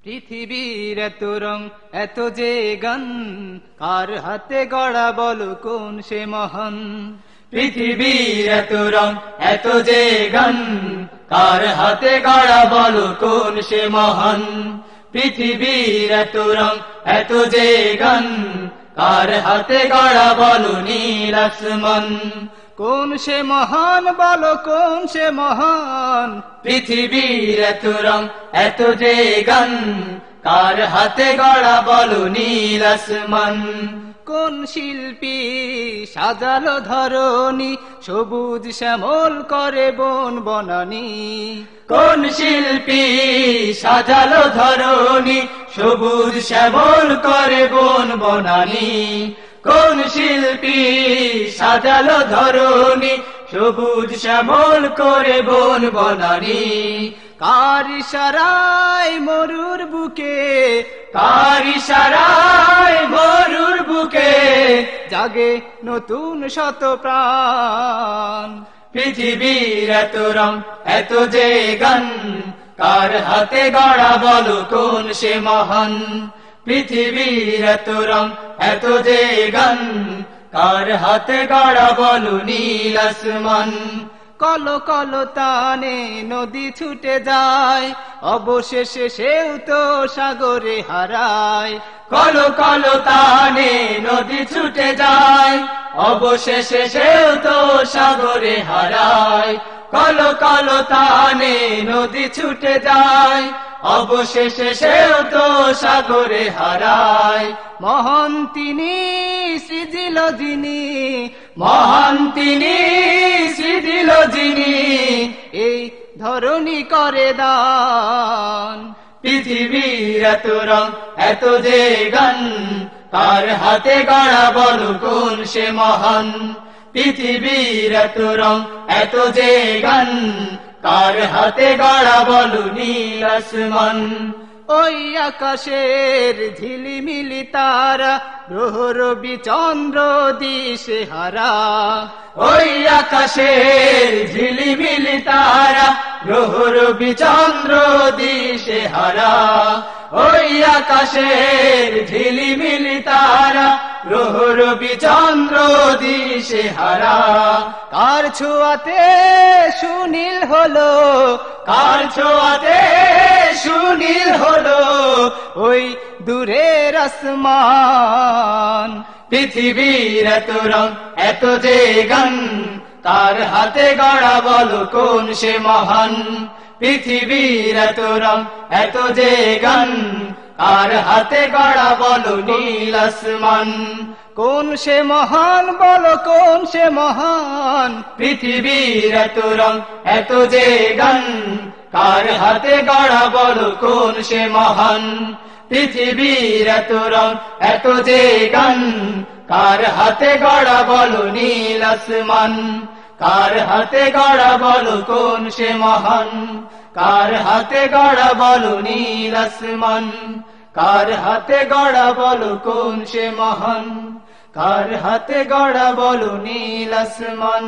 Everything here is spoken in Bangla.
পৃথিবীর এত রং এত যে গান, কার হাতে গড়া বলো কোন সে মহান। পৃথিবীর এত রং এত যে গান, কার হাতে গড়া বলো কোন সে মহান। পৃথিবীর এত রং এত যে গান, কার হাতে গড়া বলো নীল আসমান। কোন সে মহান বলো কোন সে মহান। পৃথিবীর এত রং এত যে গান, কার হাতে গড়া বলো নীল আসমান। কোন শিল্পী সাজালো ধরণী, সবুজ শ্যামল করে বন বনানী। কোন শিল্পী সাজালো ধরণী, সবুজ শ্যামল করে বন বনানী। কোন শিল্পী সাজালো ধরণী, সবুজ শ্যামল করে বন বনানী। কার ইশারায় মরুর বুকে, কার ইশারায় মরুর বুকে জাগে নতুন শত প্রাণ। পৃথিবীর এত রং এত যে গান, কার হাতে গড়া বলো কোন সে মহান। পৃথিবীর এত রং এত যে গান, কার হাতে গড়া বলো নীল আসমান। কলো কলো তানে নদী ছুটে যায়, অবশেষে সেও তো সাগরে হারায়। কলো কলো তানে নদী ছুটে যায়, অবশেষে সেও তো সাগরে হারায়। কলো কলো তানে নদী ছুটে যায়, অবশেষে সেও তো সাগরে হারায়। মহান তিনি সৃজিল যিনি, মহান তিনি সৃজিল যিনি, এই ধরণী করে দান। পৃথিবীর এত রং এত যে গান, কার হাতে গড়া বলো কোন সে মহান। পৃথিবীর এত রং এত যে গান, কার হাতে গড়া বলো নীল আসমান। ওই আকাশের ঝিলিমিলি তারা, গ্রহ রবি চন্দ্র দিশে হারা। ওই আকাশের ঝিলিমিলি তারা, গ্রহ রবি চন্দ্র দিশে হারা। ওই আকাশের ঝিলিমিলি তারা, গ্রহ রবি চন্দ্র দিশে হারা। কার ছোঁয়াতে সুনীল হলো, কার ছোঁয়াতে সুনীল হলো ওই দূরের আসমান। পৃথিবীর এত রং এত যে গান, কার হাতে গড়া বলো কোন সে মহান। পৃথিবীর এত রং এত যে গান, কার হাতে গড়া বলো নীল আসমান। কোন সে মহান বলো কোন সে মহান। পৃথিবীর এত রং এত যে গান, কার হাতে গড়া বলো কোন সে মহান। পৃথিবীর এত রং এত যে গান, কার হাতে গড়া বলো নীল আসমান। কার হাতে গড়া বলো কোন সে মহান। কার হাতে গড়া বলো নীল আসমান। কার হাতে গড়া বলো কোন সে মহান। কার হাতে গড়া বলো নীল আসমান।